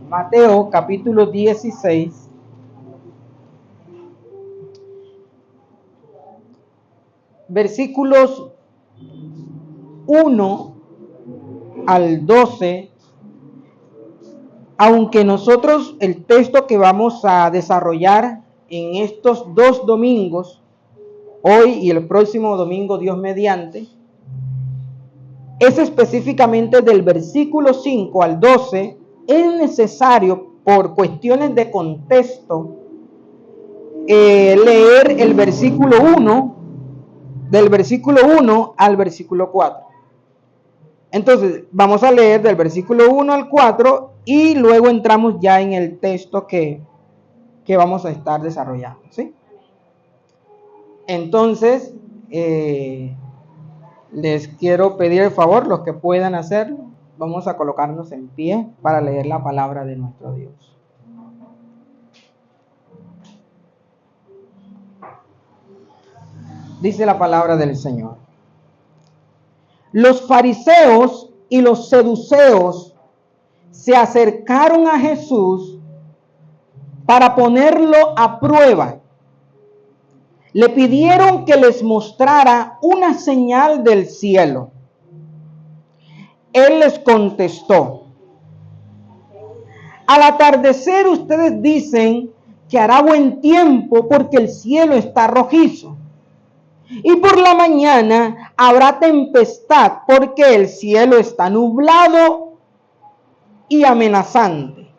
Mateo capítulo 16, versículos 1 al 12. Aunque nosotros el texto que vamos a desarrollar en estos 2 domingos, hoy y el próximo domingo, Dios mediante, es específicamente del versículo 5 al 12, es necesario por cuestiones de contexto leer el versículo 1, del versículo 1 al versículo 4. Entonces, vamos a leer del versículo 1 al 4 y luego entramos ya en el texto que vamos a estar desarrollando, ¿sí? Entonces, les quiero pedir el favor, los que puedan hacerlo, vamos a colocarnos en pie para leer la palabra de nuestro Dios. Dice la palabra del Señor: los fariseos y los seduceos se acercaron a Jesús para ponerlo a prueba. Le pidieron que les mostrara una señal del cielo. Él les contestó: al atardecer ustedes dicen que hará buen tiempo porque el cielo está rojizo. Y por la mañana habrá tempestad porque el cielo está nublado y amenazante.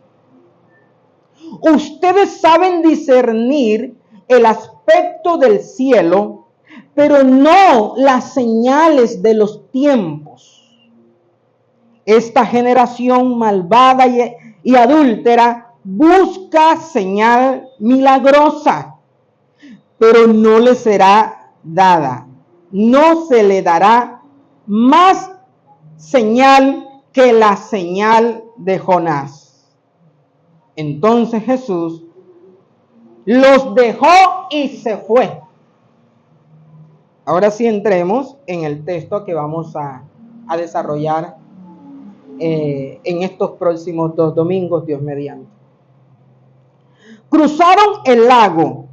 Ustedes saben discernir el aspecto del cielo, pero no las señales de los tiempos. Esta generación malvada y adúltera busca señal milagrosa, pero no le será dada. No se le dará más señal que la señal de Jonás. Entonces Jesús los dejó y se fue. Ahora sí entremos en el texto que vamos a desarrollar en estos próximos 2 domingos, Dios mediante. Cruzaron el lago,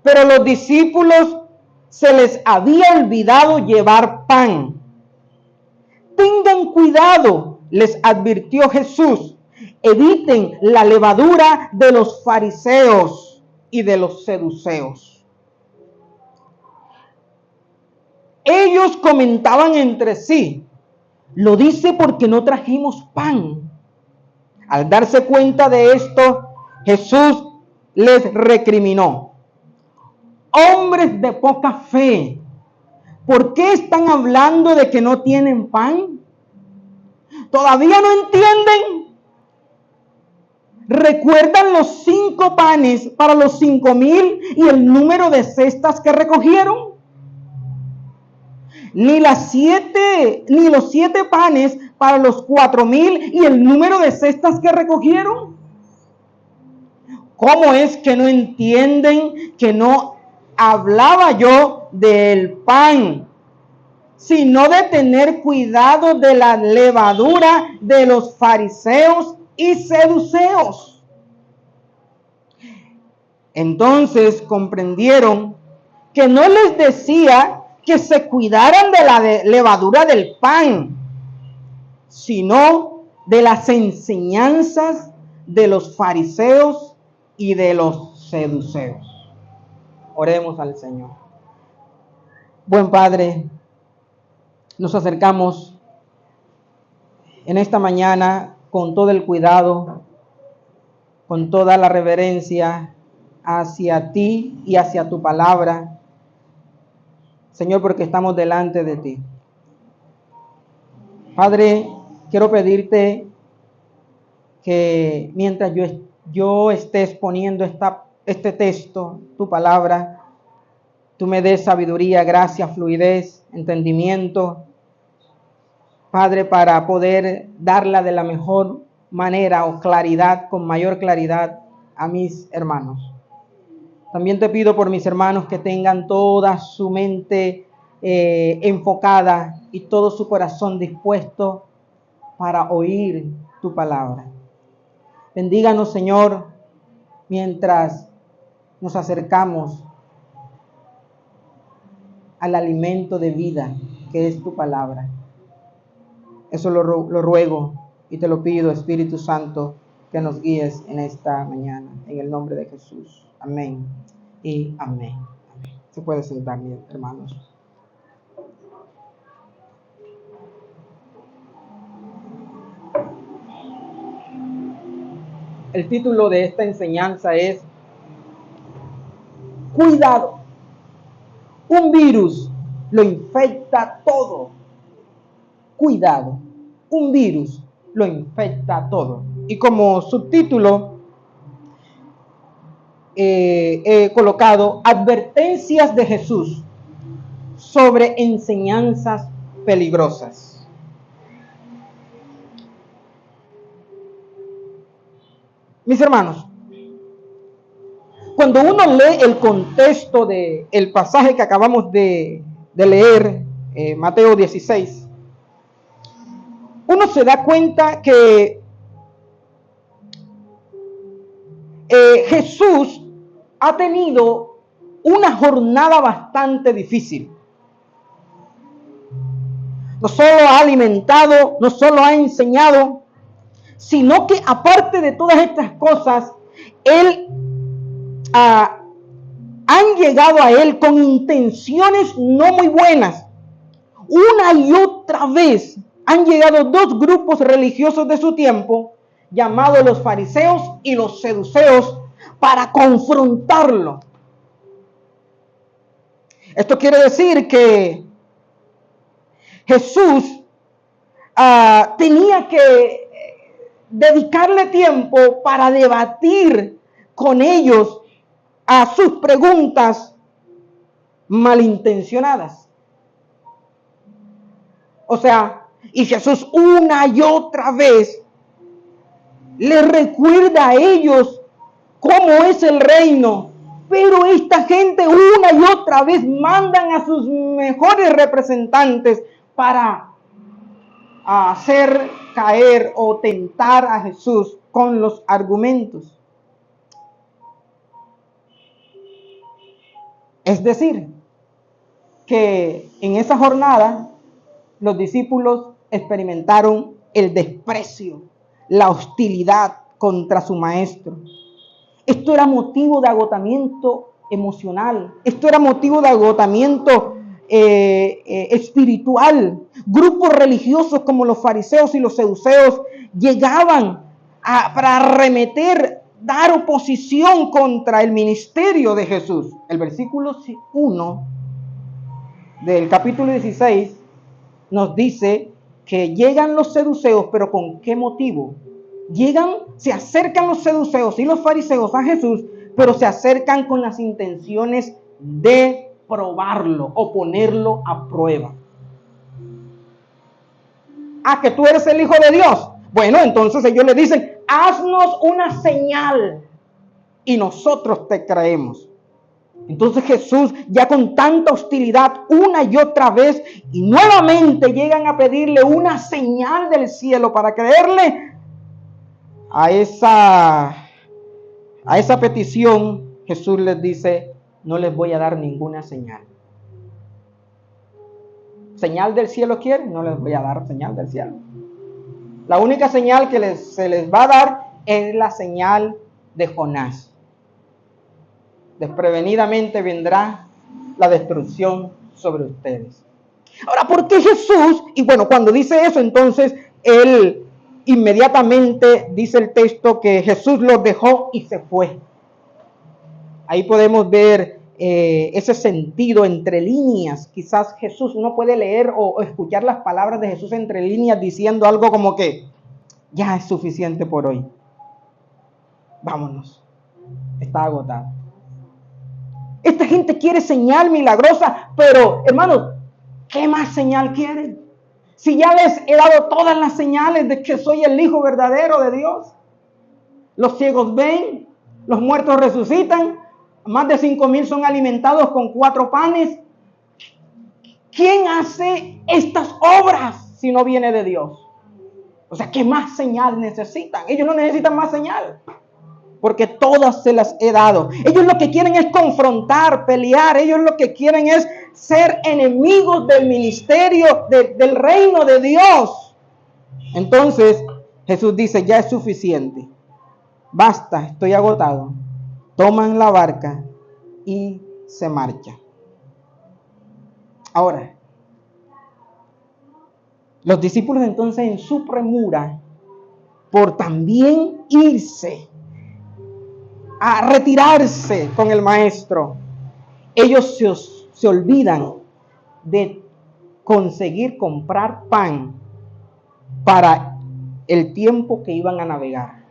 pero los discípulos se les había olvidado llevar pan. Tengan cuidado, les advirtió Jesús. Eviten la levadura de los fariseos y de los seduceos. Ellos comentaban entre sí: lo dice porque no trajimos pan. Al darse cuenta de esto, Jesús les recriminó: hombres de poca fe, ¿por qué están hablando de que no tienen pan? ¿Todavía no entienden? ¿Recuerdan los 5 panes para los 5,000 y el número de cestas que recogieron? Ni los 7 panes para los 4,000 y el número de cestas que recogieron. ¿Cómo es que no entienden que no hablaba yo del pan, sino de tener cuidado de la levadura de los fariseos y seduceos? Entonces comprendieron que no les decía que se cuidaran de la levadura del pan, sino de las enseñanzas de los fariseos y de los seduceos. Oremos al Señor. Buen Padre, nos acercamos en esta mañana con todo el cuidado, con toda la reverencia hacia ti y hacia tu palabra, Señor, porque estamos delante de ti. Padre, quiero pedirte que mientras yo esté exponiendo este texto, tu palabra, tú me des sabiduría, gracia, fluidez, entendimiento, Padre, para poder darla de la mejor manera o claridad, con mayor claridad a mis hermanos. También te pido por mis hermanos que tengan toda su mente enfocada y todo su corazón dispuesto para oír tu palabra. Bendíganos, Señor, mientras nos acercamos al alimento de vida que es tu palabra. Eso lo ruego y te lo pido, Espíritu Santo, que nos guíes en esta mañana. En el nombre de Jesús. Amén y amén. Se puede sentar, mis hermanos. El título de esta enseñanza es Cuidado. Un virus lo infecta todo. Cuidado. Un virus lo infecta todo. Y como subtítulo he colocado advertencias de Jesús sobre enseñanzas peligrosas. Mis hermanos, cuando uno lee el contexto del pasaje que acabamos de leer, Mateo 16, uno se da cuenta que Jesús ha tenido una jornada bastante difícil. No solo ha alimentado, no solo ha enseñado, sino que aparte de todas estas cosas, han llegado a él con intenciones no muy buenas. Una y otra vez han llegado dos grupos religiosos de su tiempo, llamados los fariseos y los saduceos, para confrontarlo. Esto quiere decir que Jesús tenía que dedicarle tiempo para debatir con ellos a sus preguntas malintencionadas. O sea, y Jesús una y otra vez les recuerda a ellos cómo es el reino, pero esta gente una y otra vez mandan a sus mejores representantes para hacer caer o tentar a Jesús con los argumentos. Es decir, que en esa jornada los discípulos experimentaron el desprecio, la hostilidad contra su maestro. Esto era motivo de agotamiento emocional, esto era motivo de agotamiento espiritual. Grupos religiosos como los fariseos y los saduceos llegaban para arremeter, dar oposición contra el ministerio de Jesús. El versículo 1 del capítulo 16 nos dice que llegan los saduceos, pero ¿con qué motivo? Se acercan los saduceos y los fariseos a Jesús, pero se acercan con las intenciones de probarlo o ponerlo a prueba. Que tú eres el Hijo de Dios. Bueno, entonces ellos le dicen, haznos una señal y nosotros te creemos. Entonces Jesús, ya con tanta hostilidad, una y otra vez, y nuevamente llegan a pedirle una señal del cielo para creerle. A esa petición, Jesús les dice, no les voy a dar ninguna señal. ¿Señal del cielo quieren? No les voy a dar señal del cielo. La única señal que se les va a dar es la señal de Jonás. Desprevenidamente vendrá la destrucción sobre ustedes. Ahora, ¿por qué Jesús? Y bueno, cuando dice eso, entonces él inmediatamente dice el texto que Jesús los dejó y se fue. Ahí podemos ver ese sentido entre líneas. Quizás Jesús, uno puede leer o escuchar las palabras de Jesús entre líneas diciendo algo como que ya es suficiente por hoy. Vámonos. Está agotado. Esta gente quiere señal milagrosa, pero hermanos, ¿qué más señal quieren? Si ya les he dado todas las señales de que soy el Hijo verdadero de Dios. Los ciegos ven, los muertos resucitan, más de 5,000 son alimentados con 4 panes. ¿Quién hace estas obras si no viene de Dios? O sea, ¿qué más señal necesitan? Ellos no necesitan más señal, porque todas se las he dado. Ellos lo que quieren es confrontar, pelear. Ellos lo que quieren es ser enemigos del ministerio, del reino de Dios. Entonces, Jesús dice, ya es suficiente. Basta, estoy agotado. Toman la barca y se marchan. Ahora, los discípulos entonces en su premura, por también irse a retirarse con el maestro, ellos se olvidan de conseguir comprar pan para el tiempo que iban a navegar.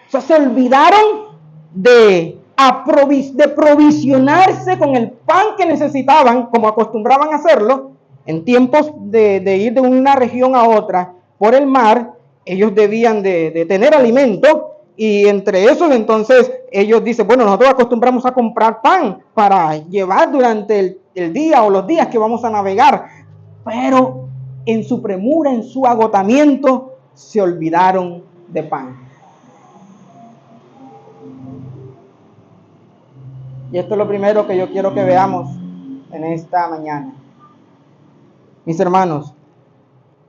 O sea, se olvidaron de provisionarse con el pan que necesitaban, como acostumbraban a hacerlo, en tiempos de ir de una región a otra por el mar. Ellos debían de tener alimento, y entre esos entonces ellos dicen, bueno, nosotros acostumbramos a comprar pan para llevar durante el día o los días que vamos a navegar, pero en su premura, en su agotamiento, se olvidaron de pan. Y esto es lo primero que yo quiero que veamos en esta mañana. Mis hermanos,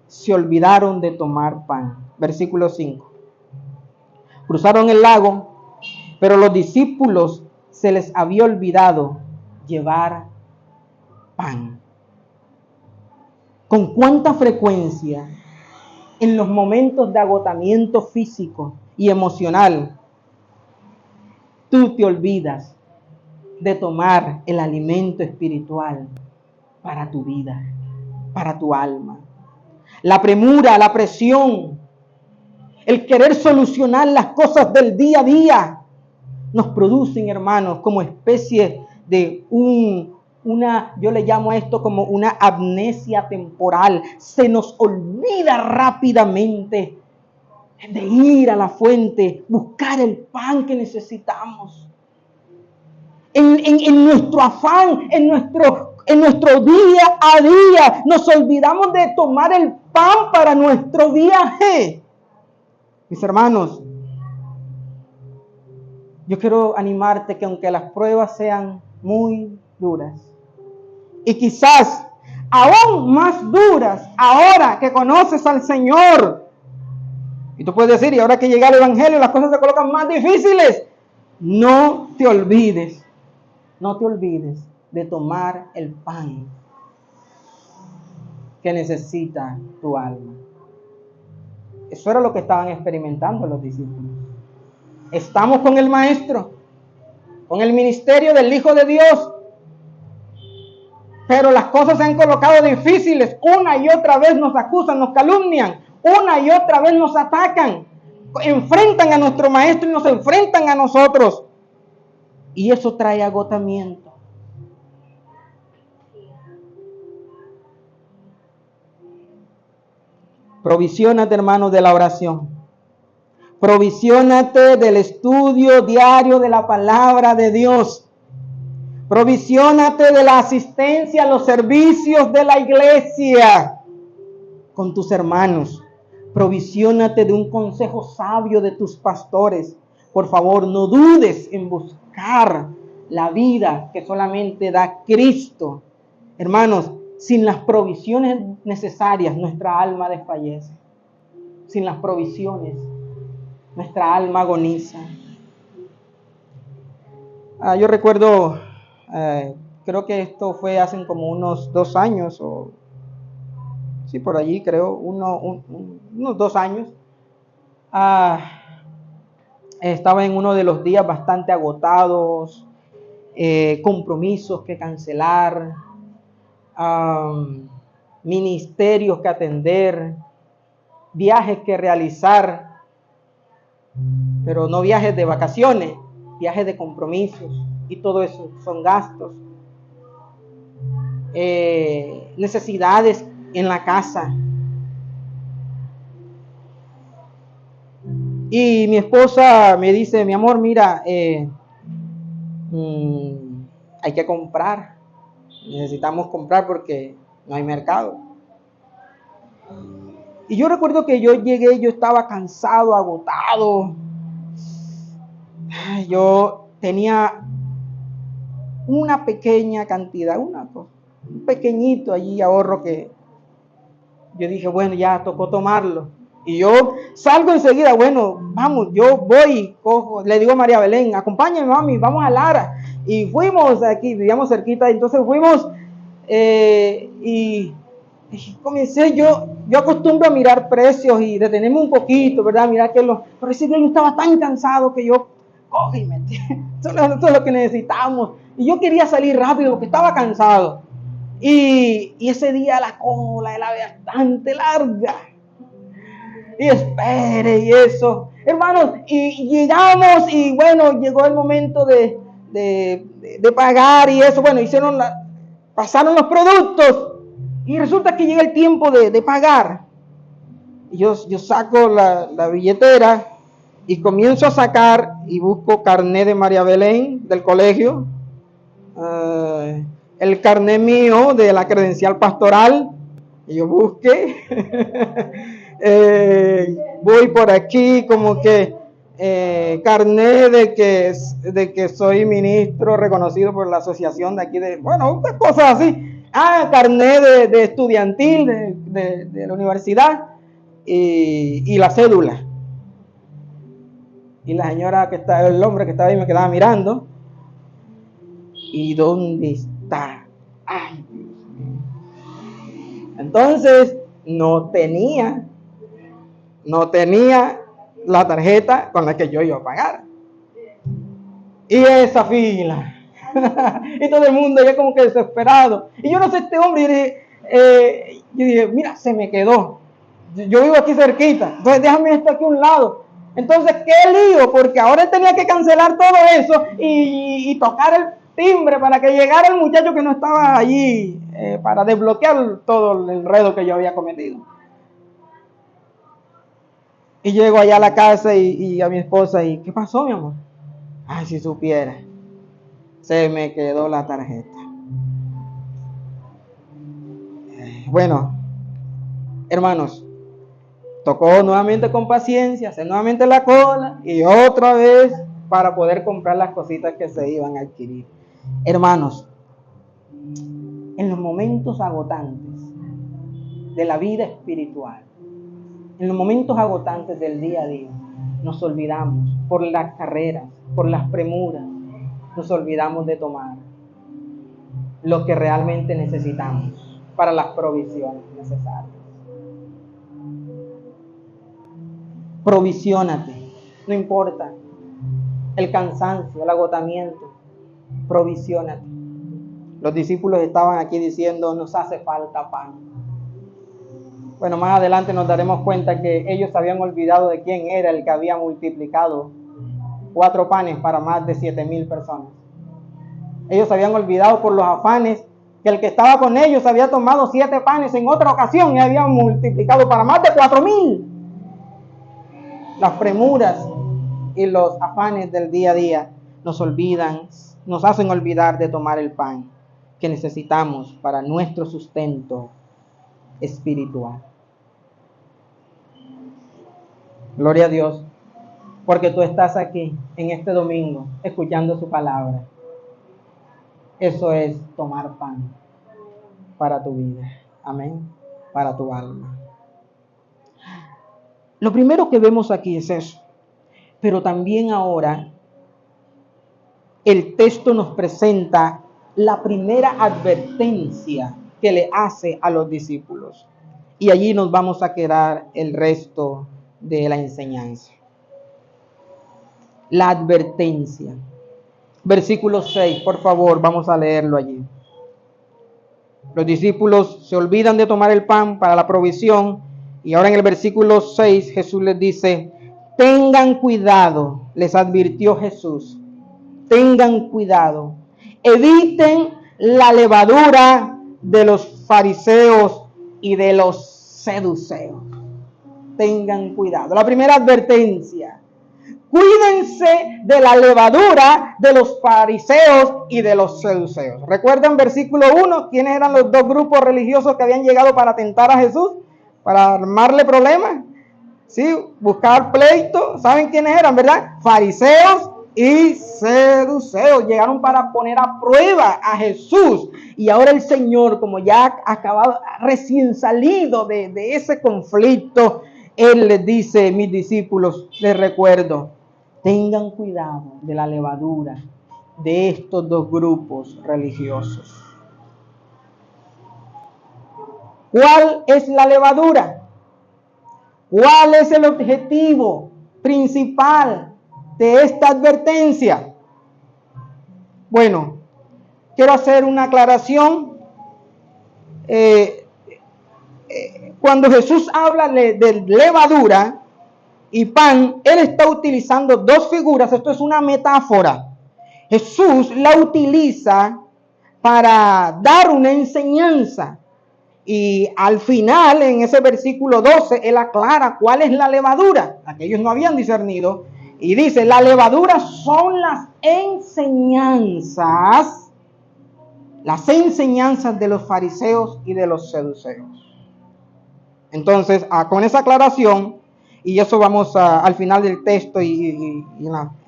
se olvidaron de tomar pan. Versículo 5. Cruzaron el lago, pero los discípulos se les había olvidado llevar pan. ¿Con cuánta frecuencia en los momentos de agotamiento físico y emocional tú te olvidas de tomar el alimento espiritual para tu vida, para tu alma? La premura, la presión, el querer solucionar las cosas del día a día nos producen, hermanos, como especie de yo le llamo a esto como una amnesia temporal. Se nos olvida rápidamente de ir a la fuente, buscar el pan que necesitamos. En nuestro afán, en nuestro día a día, nos olvidamos de tomar el pan para nuestro viaje. Mis hermanos, yo quiero animarte que aunque las pruebas sean muy duras, y quizás aún más duras ahora que conoces al Señor, y tú puedes decir, y ahora que llega el Evangelio las cosas se colocan más difíciles, no te olvides de tomar el pan que necesita tu alma. Eso era lo que estaban experimentando los discípulos. Estamos con el Maestro, con el ministerio del Hijo de Dios, pero las cosas se han colocado difíciles. Una y otra vez nos acusan, nos calumnian, una y otra vez nos atacan, enfrentan a nuestro Maestro y nos enfrentan a nosotros. Y eso trae agotamiento. Provisionate, hermanos, de la oración. Provisionate del estudio diario de la palabra de Dios. Provisionate de la asistencia a los servicios de la iglesia con tus hermanos. Provisionate de un consejo sabio de tus pastores. Por favor, no dudes en buscar la vida que solamente da Cristo. Hermanos, sin las provisiones necesarias, nuestra alma desfallece. Sin las provisiones, nuestra alma agoniza. Yo recuerdo, creo que esto fue hace como unos 2 años, o sí, por allí creo, unos 2 años. Estaba en uno de los días bastante agotados, compromisos que cancelar, ministerios que atender, viajes que realizar, pero no viajes de vacaciones, viajes de compromisos, y todo eso son gastos, necesidades en la casa. Y mi esposa me dice, mi amor, mira, hay que comprar, necesitamos comprar porque no hay mercado. Y yo recuerdo que yo llegué, yo estaba cansado, agotado. Yo tenía una pequeña cantidad, un pequeñito allí ahorro que yo dije, bueno, ya tocó tomarlo. Y yo salgo enseguida, bueno, vamos, yo voy, cojo, le digo a María Belén, acompáñame mami, vamos a Lara. Y fuimos aquí, vivíamos cerquita, entonces fuimos y comencé, yo acostumbro a mirar precios y detenerme un poquito, ¿verdad? Mirar pero ese día yo estaba tan cansado que yo cogí y metí. Eso es lo que necesitamos. Y yo quería salir rápido porque estaba cansado. Y ese día la cola era bastante larga. Y espere y eso. Hermanos, y llegamos y bueno, llegó el momento de pagar y eso. Bueno, pasaron los productos. Y resulta que llega el tiempo de pagar. Y yo saco la billetera y comienzo a sacar y busco carnet de María Belén del colegio. El carnet mío de la credencial pastoral. Y yo busqué. Voy por aquí como que carnet de que soy ministro reconocido por la asociación de aquí otras cosas así. Carnet de estudiantil de la universidad y la cédula. Y la señora el hombre que estaba ahí me quedaba mirando. ¿Y dónde está? Ay, Dios mío. Entonces no tenía la tarjeta con la que yo iba a pagar. Y esa fila. Y todo el mundo ya como que desesperado. Y yo no sé, este hombre, yo dije, mira, se me quedó. Yo vivo aquí cerquita, entonces déjame esto aquí a un lado. Entonces, qué lío, porque ahora él tenía que cancelar todo eso y tocar el timbre para que llegara el muchacho que no estaba allí para desbloquear todo el enredo que yo había cometido. Y llego allá a la casa y a mi esposa y ¿qué pasó, mi amor? Ay, si supiera, se me quedó la tarjeta. Bueno, hermanos, tocó nuevamente con paciencia, hacer nuevamente la cola y otra vez para poder comprar las cositas que se iban a adquirir. Hermanos, en los momentos agotantes de la vida espiritual, en los momentos agotantes del día a día, nos olvidamos por las carreras, por las premuras, nos olvidamos de tomar lo que realmente necesitamos para las provisiones necesarias. Provisiónate, no importa el cansancio, el agotamiento, provisiónate. Los discípulos estaban aquí diciendo, nos hace falta pan. Bueno, más adelante nos daremos cuenta que ellos habían olvidado de quién era el que había multiplicado 4 panes para más de 7,000 personas. Ellos habían olvidado por los afanes que el que estaba con ellos había tomado 7 panes en otra ocasión y había multiplicado para más de 4,000. Las premuras y los afanes del día a día nos hacen olvidar de tomar el pan que necesitamos para nuestro sustento espiritual. Gloria a Dios, porque tú estás aquí en este domingo escuchando su palabra. Eso es tomar pan para tu vida. Amén. Para tu alma. Lo primero que vemos aquí es eso. Pero también ahora el texto nos presenta la primera advertencia que le hace a los discípulos. Y allí nos vamos a quedar el resto de la enseñanza. La advertencia. Versículo 6, por favor, vamos a leerlo allí. Los discípulos se olvidan de tomar el pan para la provisión. Y ahora en el versículo 6 Jesús les dice, tengan cuidado, les advirtió Jesús, tengan cuidado, eviten la levadura de los fariseos y de los seduceos. Tengan cuidado. La primera advertencia, cuídense de la levadura de los fariseos y de los seduceos. ¿Recuerdan versículo 1? ¿Quiénes eran los 2 grupos religiosos que habían llegado para tentar a Jesús? para armarle problemas, ¿sí? Buscar pleito. ¿Saben quiénes eran, verdad? Fariseos y seduceos. Llegaron para poner a prueba a Jesús. Y ahora el Señor, como ya acabado, recién salido de ese conflicto, Él les dice: mis discípulos, les recuerdo, tengan cuidado de la levadura de estos dos grupos religiosos. ¿Cuál es la levadura? ¿Cuál es el objetivo principal de esta advertencia? Bueno, quiero hacer una aclaración. Cuando Jesús habla de levadura y pan, Él está utilizando dos figuras. Esto es una metáfora. Jesús la utiliza para dar una enseñanza. Y al final, en ese versículo 12, Él aclara cuál es la levadura. Aquellos no habían discernido. Y dice: la levadura son las enseñanzas de los fariseos y de los seduceos. Entonces, con esa aclaración, y eso vamos al final del texto y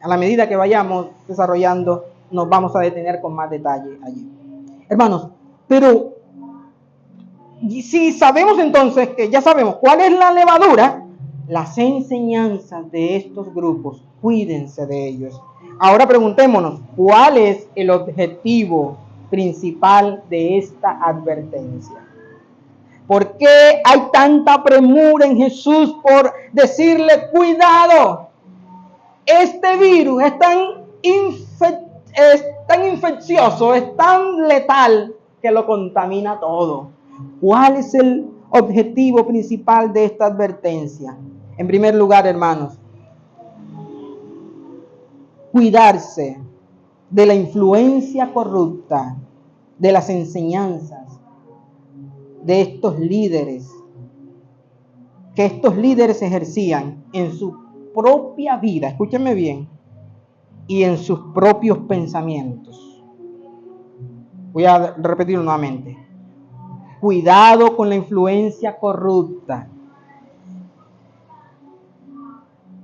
a la medida que vayamos desarrollando, nos vamos a detener con más detalle allí. Hermanos, pero si sabemos entonces que ya sabemos cuál es la levadura, las enseñanzas de estos grupos, cuídense de ellos. Ahora preguntémonos, ¿cuál es el objetivo principal de esta advertencia? ¿Por qué hay tanta premura en Jesús por decirle: cuidado, este virus es tan infeccioso, es tan letal que lo contamina todo? ¿Cuál es el objetivo principal de esta advertencia? En primer lugar, hermanos, cuidarse de la influencia corrupta de las enseñanzas de estos líderes, que estos líderes ejercían en su propia vida, escúchenme bien, y en sus propios pensamientos. Voy a repetirlo nuevamente. Cuidado con la influencia corrupta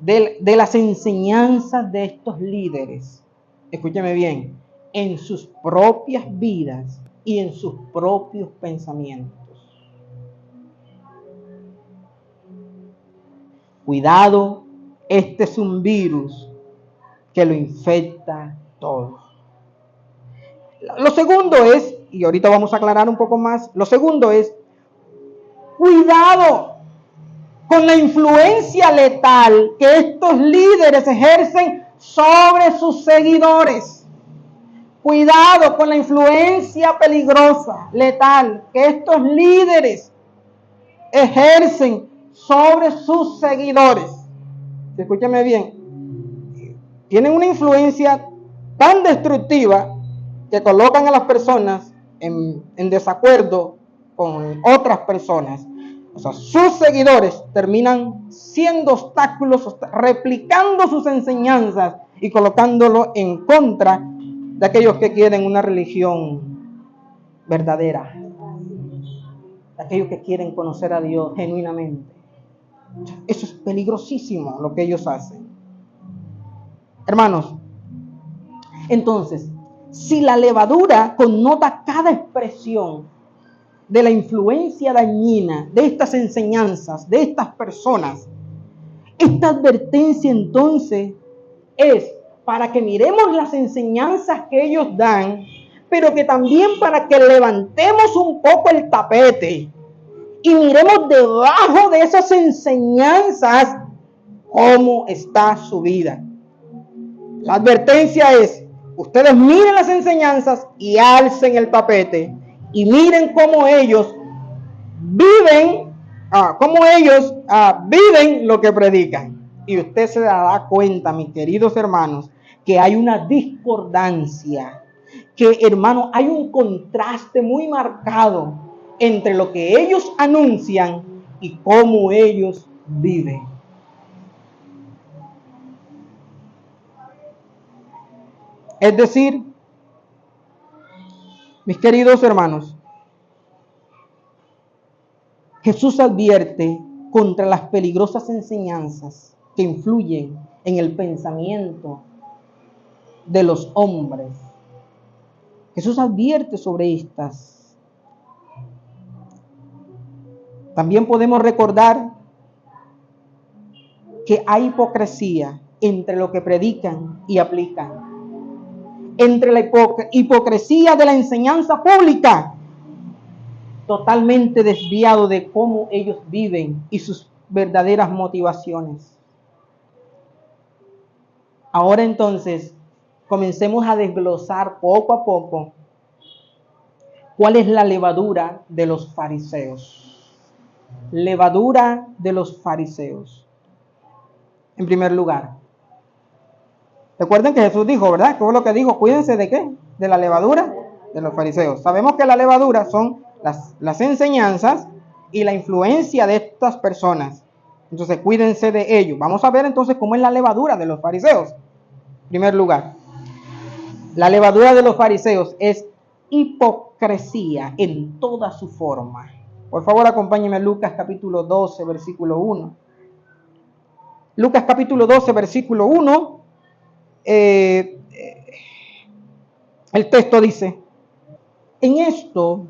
de las enseñanzas de estos líderes, escúcheme bien, en sus propias vidas y en sus propios pensamientos. Cuidado, este es un virus que lo infecta todo. Lo segundo es, y ahorita vamos a aclarar un poco más, lo segundo es, cuidado con la influencia letal que estos líderes ejercen sobre sus seguidores. Cuidado con la influencia peligrosa, letal, que estos líderes ejercen sobre sus seguidores. Escúchame bien. Tienen una influencia tan destructiva que colocan a las personas en desacuerdo con otras personas. O sea, sus seguidores terminan siendo obstáculos, replicando sus enseñanzas y colocándolo en contra de aquellos que quieren una religión verdadera, de aquellos que quieren conocer a Dios genuinamente. Eso es peligrosísimo lo que ellos hacen. Hermanos, entonces, si la levadura connota cada expresión de la influencia dañina de estas enseñanzas, de estas personas, esta advertencia entonces es para que miremos las enseñanzas que ellos dan, pero que también para que levantemos un poco el tapete y miremos debajo de esas enseñanzas cómo está su vida. La advertencia es: ustedes miren las enseñanzas y alcen el tapete y miren cómo ellos viven, viven lo que predican. Y usted se dará cuenta, mis queridos hermanos, que hay una discordancia, que, hermano, hay un contraste muy marcado entre lo que ellos anuncian y cómo ellos viven. Es decir, mis queridos hermanos, Jesús advierte contra las peligrosas enseñanzas que influyen en el pensamiento de los hombres. Jesús advierte sobre estas. También podemos recordar que hay hipocresía entre lo que predican y aplican. Entre la hipocresía de la enseñanza pública, totalmente desviado de cómo ellos viven y sus verdaderas motivaciones. Ahora entonces, comencemos a desglosar poco a poco cuál es la levadura de los fariseos. Levadura de los fariseos. En primer lugar, recuerden que Jesús dijo, ¿verdad? ¿Qué fue lo que dijo? Cuídense de ¿qué? De la levadura de los fariseos. Sabemos que la levadura son las enseñanzas y la influencia de estas personas. Entonces, cuídense de ello. Vamos a ver entonces cómo es la levadura de los fariseos. En primer lugar, la levadura de los fariseos es hipocresía en toda su forma. Por favor, acompáñenme a Lucas capítulo 12, versículo 1. Lucas capítulo 12, versículo 1. El texto dice: en esto,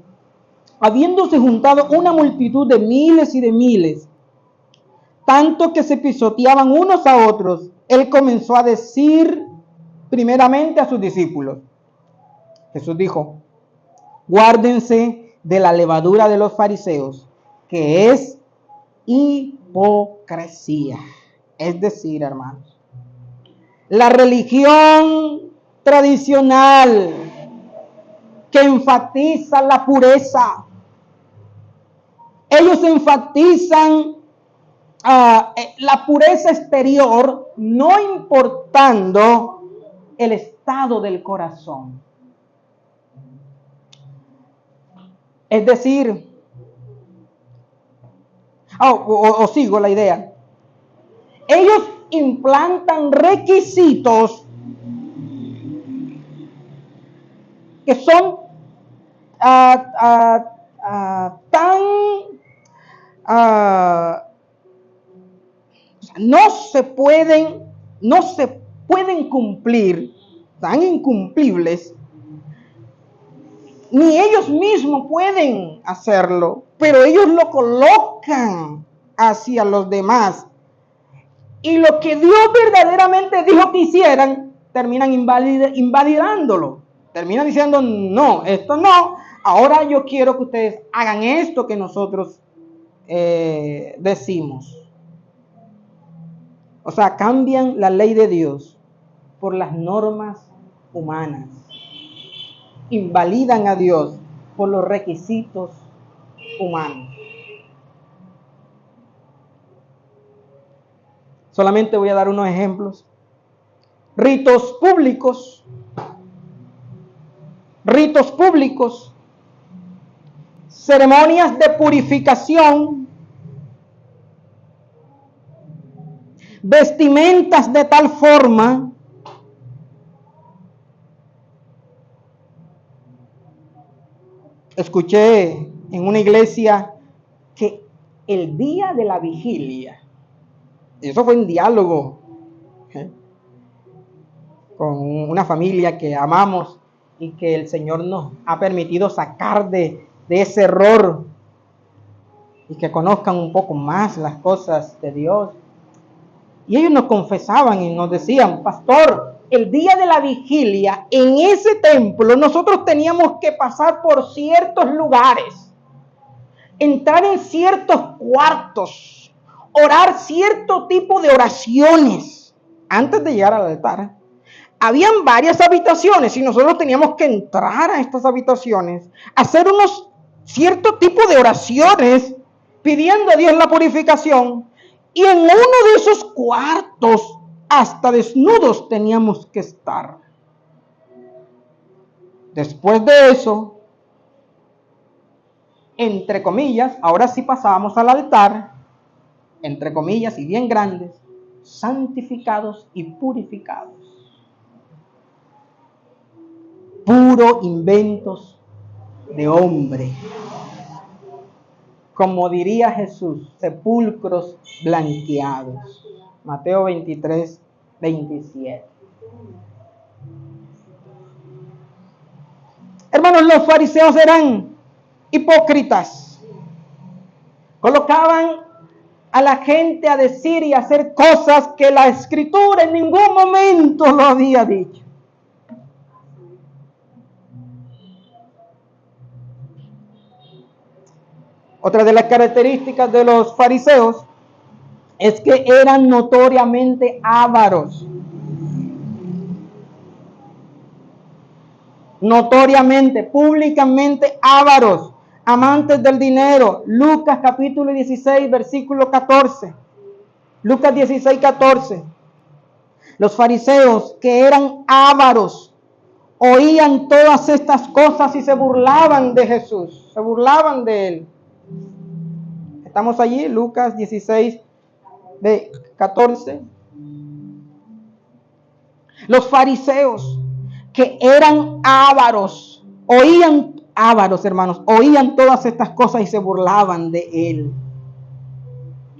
habiéndose juntado una multitud de miles y de miles, tanto que se pisoteaban unos a otros, él comenzó a decir primeramente a sus discípulos. Jesús dijo: guárdense de la levadura de los fariseos, que es hipocresía. Es decir, hermanos, la religión tradicional que enfatiza la pureza. Ellos enfatizan la pureza exterior, no importando el estado del corazón. Es decir, sigo la idea. Ellos implantan requisitos que son no se pueden cumplir, tan incumplibles, ni ellos mismos pueden hacerlo, pero ellos lo colocan hacia los demás. Y lo que Dios verdaderamente dijo que hicieran, terminan invalidándolo. Terminan diciendo, no, esto no. Ahora yo quiero que ustedes hagan esto que nosotros decimos. O sea, cambian la ley de Dios por las normas humanas. Invalidan a Dios por los requisitos humanos. Solamente voy a dar unos ejemplos. Ritos públicos, ceremonias de purificación, vestimentas de tal forma escuché en una iglesia que el día de la vigilia, eso fue un diálogo con una familia que amamos y que el Señor nos ha permitido sacar de ese error y que conozcan un poco más las cosas de Dios. Y ellos nos confesaban y nos decían, pastor, el día de la vigilia en ese templo nosotros teníamos que pasar por ciertos lugares, entrar en ciertos cuartos, orar cierto tipo de oraciones antes de llegar al altar. Habían varias habitaciones y nosotros teníamos que entrar a estas habitaciones, hacer unos cierto tipo de oraciones pidiendo a Dios la purificación, y en uno de esos cuartos hasta desnudos teníamos que estar. Después de eso, entre comillas, ahora sí pasábamos al altar, entre comillas y bien grandes, santificados y purificados. Puro inventos de hombre. como diría Jesús, sepulcros blanqueados. Mateo 23, 27. Hermanos, los fariseos eran hipócritas. Colocaban a la gente a decir y hacer cosas que la Escritura en ningún momento lo había dicho. Otra de las características de los fariseos es que eran notoriamente ávaros. Notoriamente, públicamente ávaros, amantes del dinero. Lucas capítulo 16, versículo 14. Lucas 16, 14. Los fariseos, que eran ávaros, oían todas estas cosas y se burlaban de Jesús, se burlaban de él. Estamos allí, Lucas 16, 14. Los fariseos, que eran ávaros, oían todas estas cosas y se burlaban de él.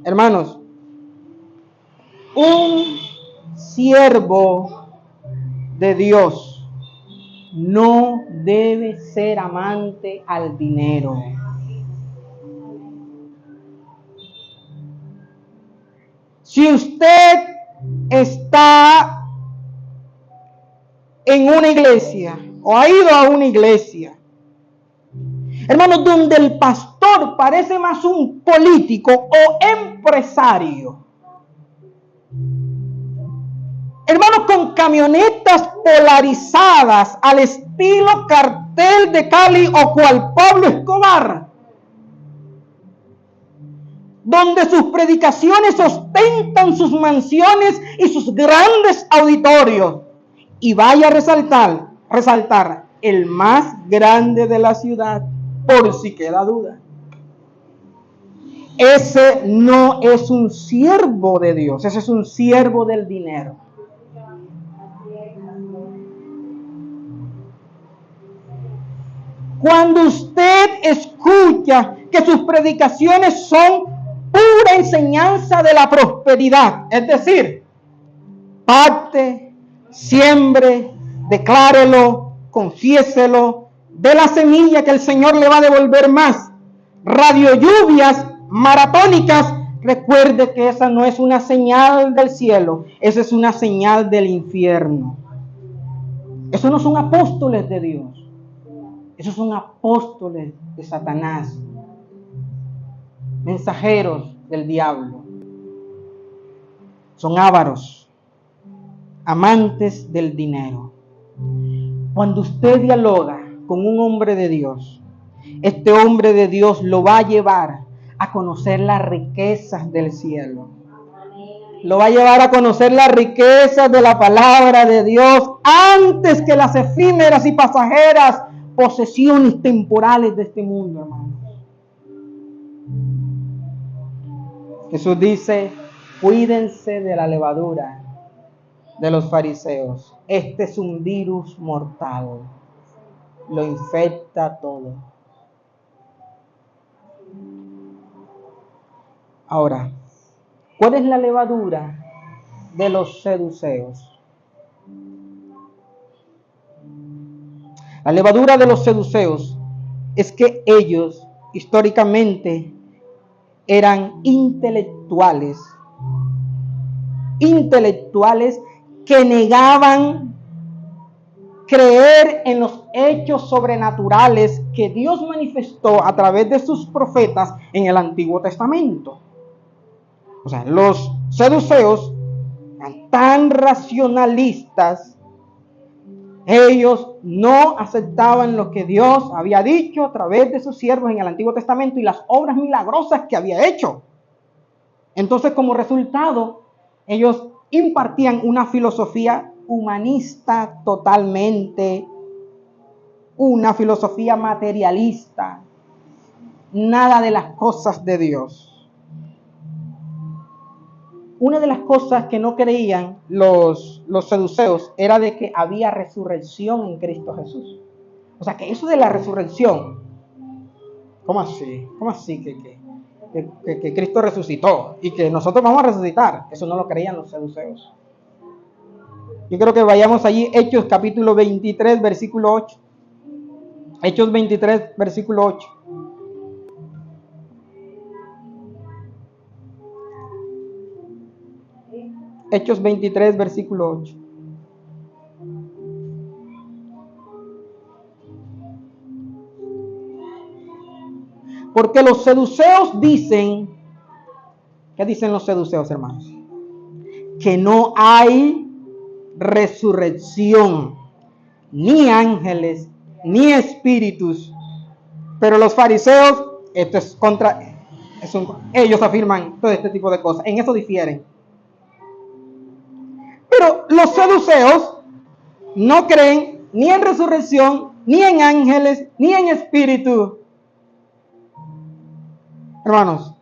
Hermanos, un siervo de Dios no debe ser amante al dinero. Si usted está en una iglesia o ha ido a una iglesia, hermanos, donde el pastor parece más un político o empresario, hermanos, con camionetas polarizadas al estilo cartel de Cali o cual Pablo Escobar, donde sus predicaciones ostentan sus mansiones y sus grandes auditorios, y vaya a resaltar el más grande de la ciudad, por si queda duda. Ese no es un siervo de Dios, ese es un siervo del dinero. Cuando usted escucha que sus predicaciones son pura enseñanza de la prosperidad, es decir, parte, siembre, declárelo, confiéselo, de la semilla que el Señor le va a devolver más. Radio lluvias maratónicas, recuerde que esa no es una señal del cielo, esa es una señal del infierno. Esos no son apóstoles de Dios, esos son apóstoles de Satanás, mensajeros del diablo. Son ávaros, amantes del dinero. Cuando usted dialoga con un hombre de Dios, este hombre de Dios lo va a llevar a conocer las riquezas del cielo. Lo va a llevar a conocer las riquezas de la palabra de Dios antes que las efímeras y pasajeras posesiones temporales de este mundo, hermanos. Jesús dice: cuídense de la levadura de los fariseos. Este es un virus mortal. Lo infecta todo. Ahora, ¿cuál es la levadura de los seduceos? La levadura de los seduceos es que ellos históricamente eran intelectuales que negaban creer en los hechos sobrenaturales que Dios manifestó a través de sus profetas en el Antiguo Testamento. O sea, los seduceos eran tan racionalistas, ellos no aceptaban lo que Dios había dicho a través de sus siervos en el Antiguo Testamento y las obras milagrosas que había hecho. Entonces, como resultado, ellos impartían una filosofía humanista totalmente, una filosofía materialista, nada de las cosas de Dios. Una de las cosas que no creían los seduceos era de que había resurrección en Cristo Jesús. O sea, que eso de la resurrección, ¿cómo así? ¿Cómo así? que Cristo resucitó y que nosotros vamos a resucitar. Eso no lo creían los saduceos. Yo creo que vayamos allí, Hechos capítulo 23, versículo 8. Hechos 23, versículo 8. Hechos 23, versículo 8. Porque los saduceos dicen, ¿qué dicen los saduceos, hermanos? Que no hay resurrección, ni ángeles, ni espíritus. Pero los fariseos, esto es ellos afirman todo este tipo de cosas. En eso difieren. Pero los saduceos no creen ni en resurrección, ni en ángeles, ni en espíritu. Hermanos,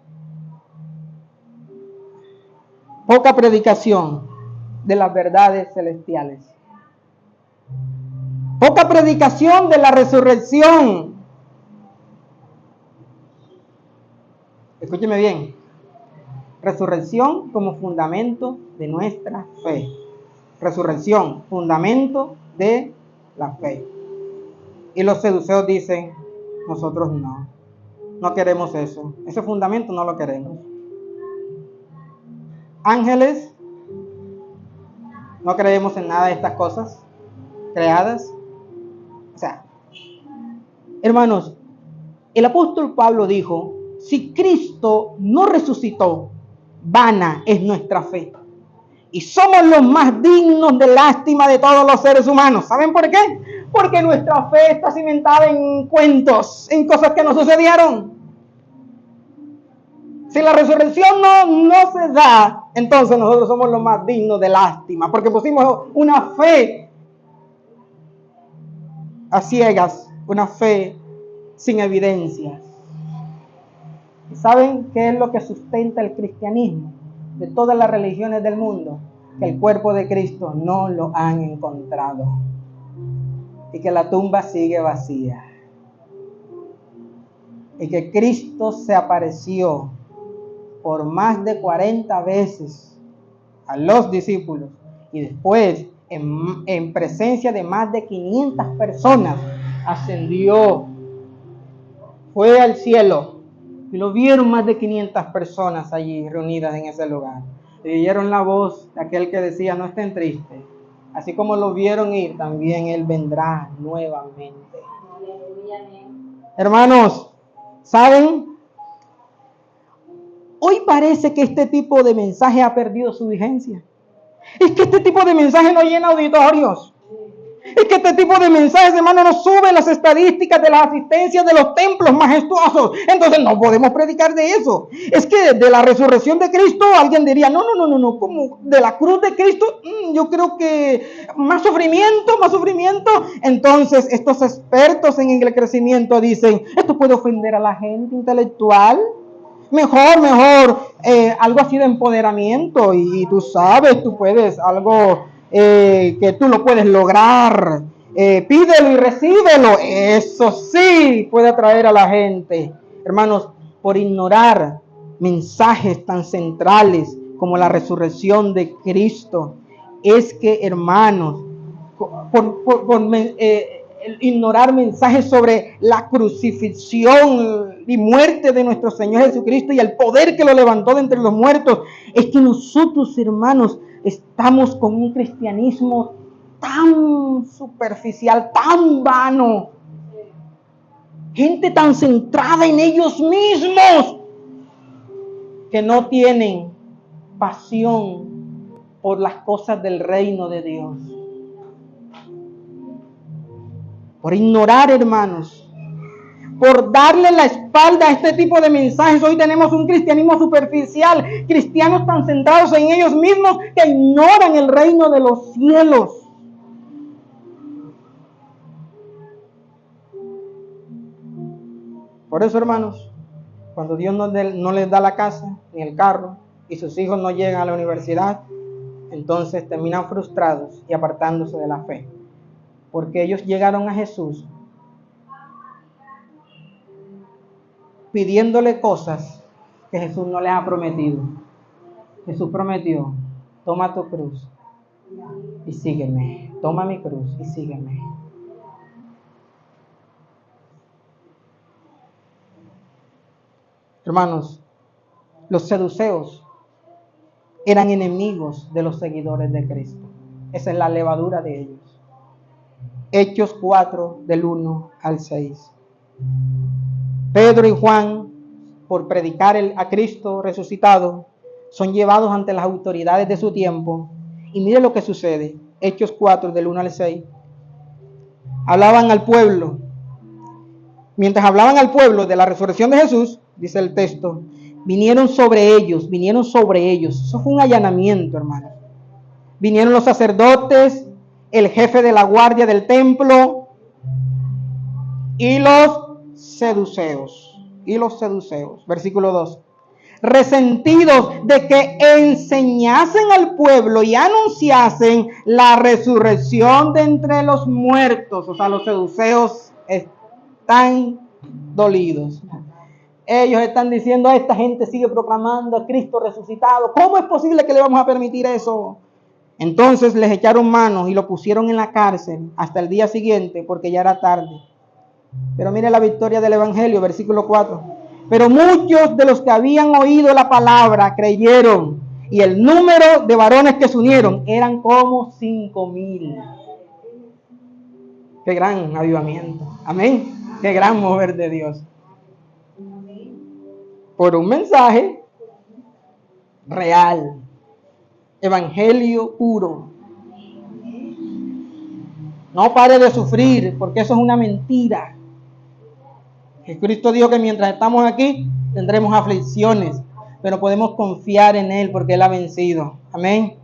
poca predicación de las verdades celestiales. Poca predicación de la resurrección. Escúcheme bien. Resurrección como fundamento de nuestra fe. Resurrección, fundamento de la fe. Y los saduceos dicen, nosotros no queremos eso. Ese fundamento no lo queremos. Ángeles, no creemos en nada de estas cosas creadas. O sea, hermanos, el apóstol Pablo dijo, si Cristo no resucitó, vana es nuestra fe. Y somos los más dignos de lástima de todos los seres humanos. ¿Saben por qué? Porque nuestra fe está cimentada en cuentos, en cosas que no sucedieron. Si la resurrección no se da, entonces nosotros somos los más dignos de lástima, porque pusimos una fe a ciegas, una fe sin evidencias. ¿Y saben qué es lo que sustenta el cristianismo de todas las religiones del mundo? Que el cuerpo de Cristo no lo han encontrado y que la tumba sigue vacía y que Cristo se apareció por más de 40 veces a los discípulos y después en presencia de más de 500 personas ascendió, fue al cielo y lo vieron más de 500 personas allí reunidas en ese lugar. Y oyeron la voz de aquel que decía, no estén tristes. Así como lo vieron ir, también Él vendrá nuevamente. Hermanos, ¿saben? Hoy parece que este tipo de mensaje ha perdido su vigencia. Es que este tipo de mensaje no llena auditorios. Es que este tipo de mensajes, hermano, no sube las estadísticas de las asistencias de los templos majestuosos. Entonces no podemos predicar de eso. Es que de la resurrección de Cristo alguien diría, no, como de la cruz de Cristo, yo creo que más sufrimiento. Entonces estos expertos en el crecimiento dicen, esto puede ofender a la gente intelectual. Mejor, algo así de empoderamiento y tú sabes, tú puedes, algo que tú lo puedes lograr, pídelo y recíbelo, eso sí puede atraer a la gente. Hermanos, por ignorar mensajes tan centrales como la resurrección de Cristo, es que, hermanos, ignorar mensajes sobre la crucifixión y muerte de nuestro Señor Jesucristo y el poder que lo levantó de entre los muertos, es que nosotros, hermanos, estamos con un cristianismo tan superficial, tan vano, gente tan centrada en ellos mismos que no tienen pasión por las cosas del reino de Dios. Por ignorar, hermanos, por darle la espalda a este tipo de mensajes, hoy tenemos un cristianismo superficial, cristianos tan centrados en ellos mismos que ignoran el reino de los cielos. Por eso, hermanos, cuando Dios no les da la casa ni el carro y sus hijos no llegan a la universidad, entonces terminan frustrados y apartándose de la fe. Porque ellos llegaron a Jesús pidiéndole cosas que Jesús no les ha prometido. Jesús prometió, toma tu cruz y sígueme. Toma mi cruz y sígueme. Hermanos, los saduceos eran enemigos de los seguidores de Cristo. Esa es la levadura de ellos. Hechos 4, del 1 al 6. Pedro y Juan, por predicar a Cristo resucitado, son llevados ante las autoridades de su tiempo. Y mire lo que sucede. Hechos 4, del 1 al 6. Hablaban al pueblo. Mientras hablaban al pueblo de la resurrección de Jesús, dice el texto, vinieron sobre ellos. Eso fue un allanamiento, hermano. Vinieron los sacerdotes, el jefe de la guardia del templo y los seduceos. Versículo 2. Resentidos de que enseñasen al pueblo y anunciasen la resurrección de entre los muertos. O sea, los seduceos están dolidos. Ellos están diciendo, esta gente sigue proclamando a Cristo resucitado. ¿Cómo es posible que le vamos a permitir eso? Entonces les echaron manos y lo pusieron en la cárcel hasta el día siguiente, porque ya era tarde. Pero mire la victoria del Evangelio, versículo 4. Pero muchos de los que habían oído la palabra creyeron, y el número de varones que se unieron eran como 5,000. Qué gran avivamiento. Amén. Qué gran mover de Dios. Por un mensaje real. Evangelio puro. No pare de sufrir, porque eso es una mentira. Cristo dijo que mientras estamos aquí tendremos aflicciones, pero podemos confiar en Él porque Él ha vencido. Amén.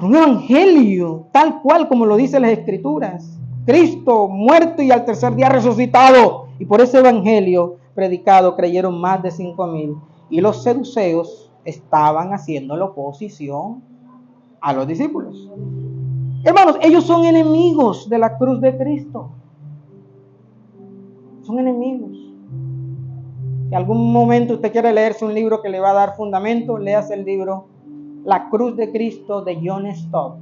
Un evangelio tal cual como lo dicen las Escrituras. Cristo muerto y al tercer día resucitado. Y por ese evangelio predicado creyeron más de 5,000. Y los seduceos estaban haciendo la oposición a los discípulos. Hermanos, ellos son enemigos de la cruz de Cristo. Son enemigos. Si algún momento usted quiere leerse un libro que le va a dar fundamento, léase el libro La Cruz de Cristo de John Stott.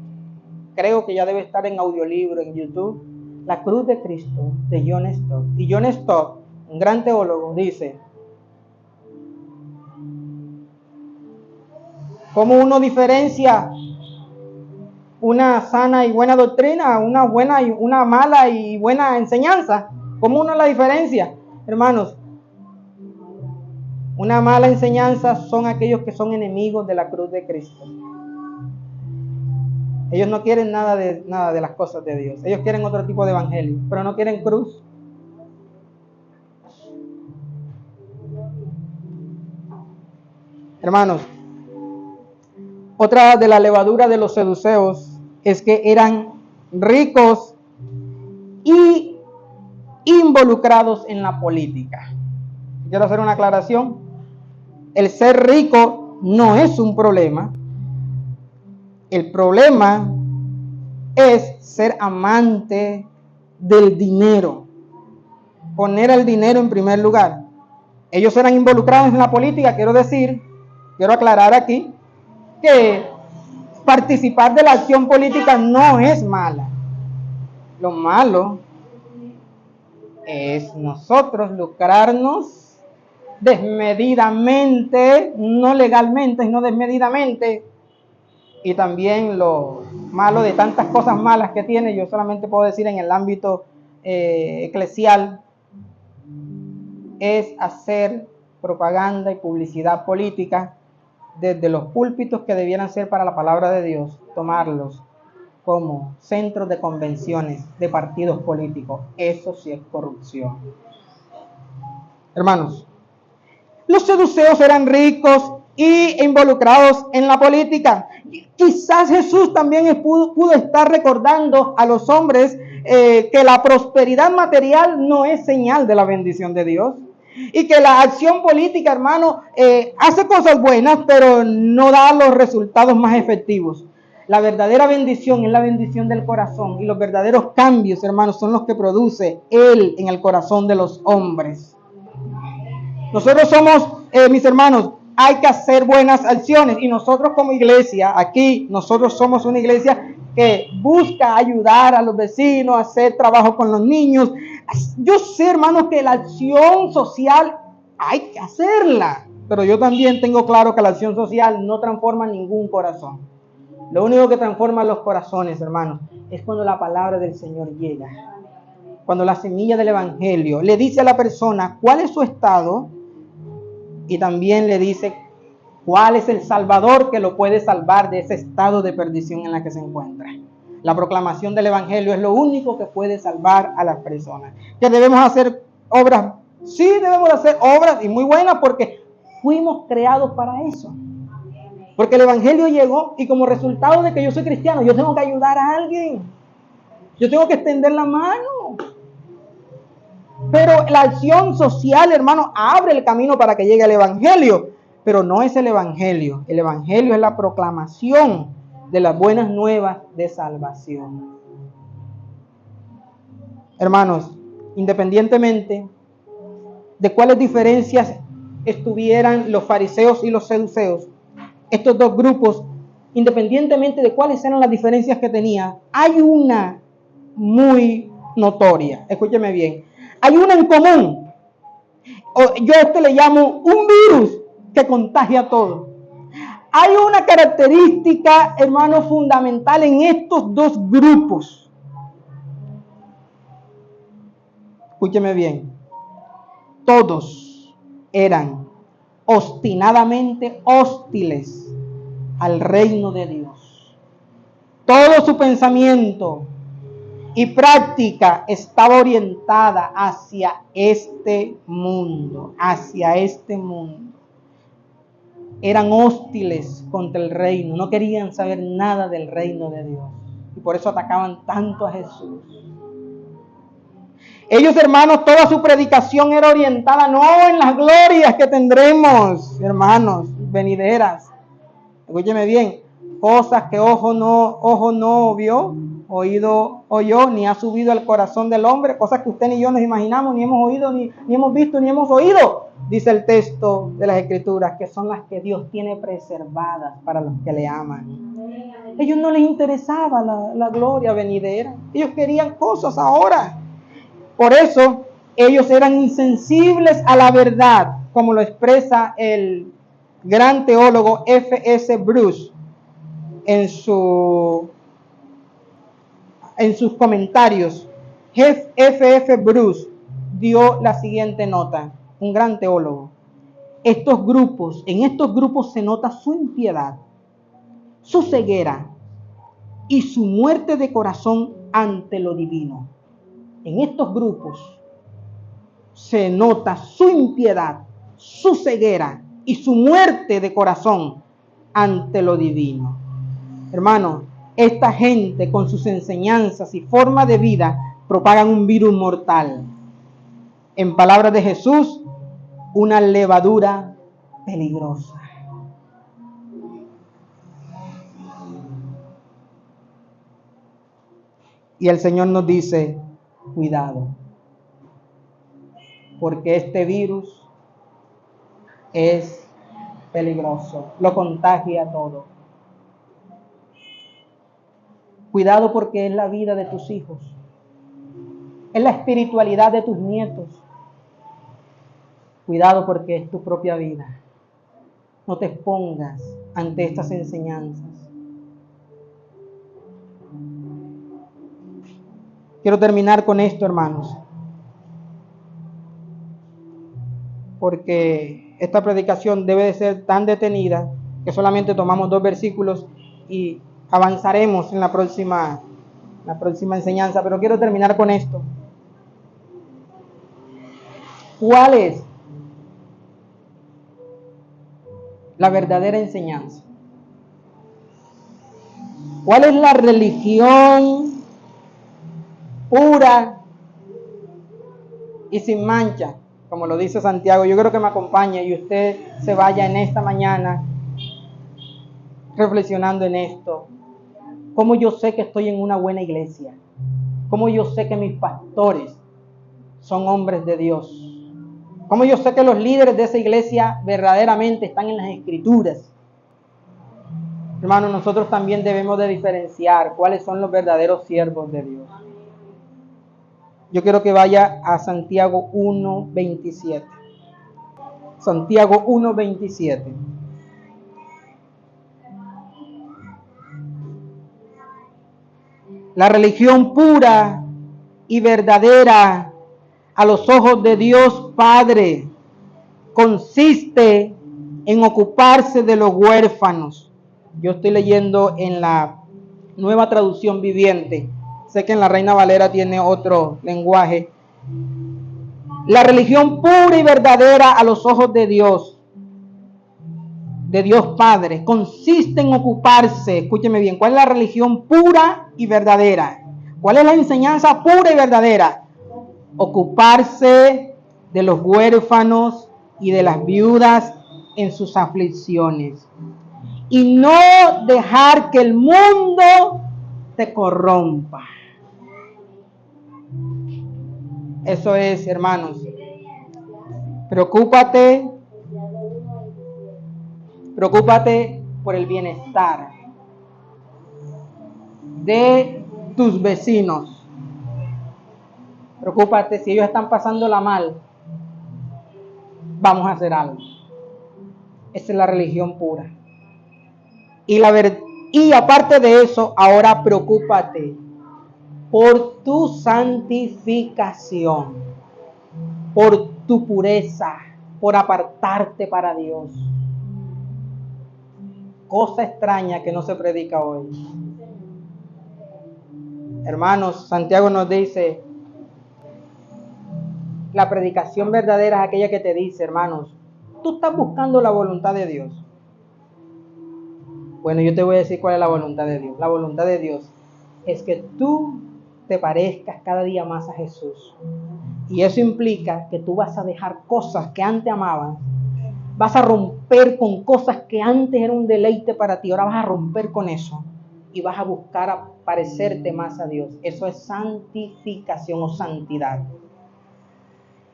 Creo que ya debe estar en audiolibro en YouTube. La Cruz de Cristo de John Stott. Y John Stott, un gran teólogo, dice: ¿cómo uno diferencia una sana y buena doctrina, una buena y una mala y buena enseñanza? ¿Cómo uno la diferencia? Hermanos, una mala enseñanza son aquellos que son enemigos de la cruz de Cristo. Ellos no quieren nada de las cosas de Dios. Ellos quieren otro tipo de evangelio, pero no quieren cruz. Hermanos, otra de la levadura de los seduceos es que eran ricos y involucrados en la política. Quiero hacer una aclaración. El ser rico no es un problema. El problema es ser amante del dinero, poner el dinero en primer lugar. Ellos eran involucrados en la política. Quiero aclarar aquí que participar de la acción política no es mala. Lo malo es nosotros lucrarnos desmedidamente, no legalmente, sino desmedidamente. Y también lo malo de tantas cosas malas que tiene, yo solamente puedo decir en el ámbito eclesial, es hacer propaganda y publicidad política desde los púlpitos que debieran ser para la palabra de Dios, tomarlos como centros de convenciones de partidos políticos. Eso sí es corrupción. Hermanos, los seduceos eran ricos y involucrados en la política. Quizás Jesús también pudo estar recordando a los hombres que la prosperidad material no es señal de la bendición de Dios. Y que la acción política, hermano, hace cosas buenas, pero no da los resultados más efectivos. La verdadera bendición es la bendición del corazón, y los verdaderos cambios, hermanos, son los que produce Él en el corazón de los hombres. Nosotros somos, mis hermanos, hay que hacer buenas acciones. Y nosotros como iglesia, aquí, nosotros somos una iglesia que busca ayudar a los vecinos, hacer trabajo con los niños. Yo sé, hermanos, que la acción social hay que hacerla. Pero yo también tengo claro que la acción social no transforma ningún corazón. Lo único que transforma los corazones, hermanos, es cuando la palabra del Señor llega. Cuando la semilla del Evangelio le dice a la persona cuál es su estado y también le dice cuál es el Salvador que lo puede salvar de ese estado de perdición en la que se encuentra. La proclamación del Evangelio es lo único que puede salvar a las personas. ¿Que debemos hacer obras? Sí, debemos hacer obras y muy buenas porque fuimos creados para eso. Porque el Evangelio llegó y como resultado de que yo soy cristiano, yo tengo que ayudar a alguien. Yo tengo que extender la mano. Pero la acción social, hermano, abre el camino para que llegue el Evangelio. Pero no es el Evangelio. El Evangelio es la proclamación de las buenas nuevas de salvación. Hermanos, independientemente de cuáles diferencias estuvieran los fariseos y los saduceos, estos dos grupos, independientemente de cuáles eran las diferencias que tenían, hay una muy notoria. Escúcheme bien. Hay una en común. Yo a esto le llamo un virus que contagia a todos. Hay una característica, hermano, fundamental en estos dos grupos. Escúcheme bien. Todos eran obstinadamente hostiles al reino de Dios. Todo su pensamiento y práctica estaba orientada hacia este mundo, Eran hostiles contra el reino, no querían saber nada del reino de Dios. Y por eso atacaban tanto a Jesús. Ellos, hermanos, toda su predicación era orientada no en las glorias que tendremos, hermanos, venideras. Escúcheme bien, cosas que ojo no vio, oído oyó, ni ha subido al corazón del hombre, cosas que usted ni yo nos imaginamos, ni hemos oído, ni hemos visto, ni hemos oído, dice el texto de las Escrituras, que son las que Dios tiene preservadas para los que le aman. A ellos no les interesaba la gloria venidera, ellos querían cosas ahora. Por eso, ellos eran insensibles a la verdad, como lo expresa el gran teólogo F.S. Bruce en sus comentarios. F.F. Bruce dio la siguiente nota, un gran teólogo. En estos grupos se nota su impiedad, su ceguera y su muerte de corazón ante lo divino. En estos grupos se nota su impiedad, su ceguera y su muerte de corazón ante lo divino. Hermano, esta gente con sus enseñanzas y forma de vida propagan un virus mortal. En palabras de Jesús, una levadura peligrosa. Y el Señor nos dice, cuidado, porque este virus es peligroso, lo contagia todo. Cuidado porque es la vida de tus hijos, es la espiritualidad de tus nietos. Cuidado porque es tu propia vida. No te expongas ante estas enseñanzas. Quiero terminar con esto, hermanos, porque esta predicación debe de ser tan detenida que solamente tomamos 2 versículos y avanzaremos en la próxima enseñanza, pero quiero terminar con esto. ¿Cuál es la verdadera enseñanza? ¿Cuál es la religión pura y sin mancha? Como lo dice Santiago, yo creo que me acompañe y usted se vaya en esta mañana reflexionando en esto. ¿Cómo yo sé que estoy en una buena iglesia? ¿Cómo yo sé que mis pastores son hombres de Dios? ¿Cómo yo sé que los líderes de esa iglesia verdaderamente están en las Escrituras? Hermanos, nosotros también debemos de diferenciar cuáles son los verdaderos siervos de Dios. Yo quiero que vaya a Santiago 1:27. Santiago 1:27. La religión pura y verdadera a los ojos de Dios Padre consiste en ocuparse de los huérfanos. Yo estoy leyendo en la Nueva Traducción Viviente. Sé que en la Reina Valera tiene otro lenguaje. La religión pura y verdadera a los ojos de Dios Padre, consiste en ocuparse. Escúcheme bien, ¿cuál es la religión pura y verdadera? ¿Cuál es la enseñanza pura y verdadera? Ocuparse de los huérfanos y de las viudas en sus aflicciones. Y no dejar que el mundo te corrompa. Eso es, hermanos. Preocúpate por el bienestar de tus vecinos. Preocúpate si ellos están pasándola mal. Vamos a hacer algo. Esa es la religión pura. Y aparte de eso, ahora preocúpate por tu santificación, por tu pureza, por apartarte para Dios. Cosa extraña que no se predica hoy. Hermanos, Santiago nos dice, la predicación verdadera es aquella que te dice, hermanos, tú estás buscando la voluntad de Dios. Bueno, yo te voy a decir cuál es la voluntad de Dios. La voluntad de Dios es que tú te parezcas cada día más a Jesús. Y eso implica que tú vas a dejar cosas que antes amabas. Vas a romper con cosas que antes eran un deleite para ti. Ahora vas a romper con eso. Y vas a buscar a parecerte más a Dios. Eso es santificación o santidad.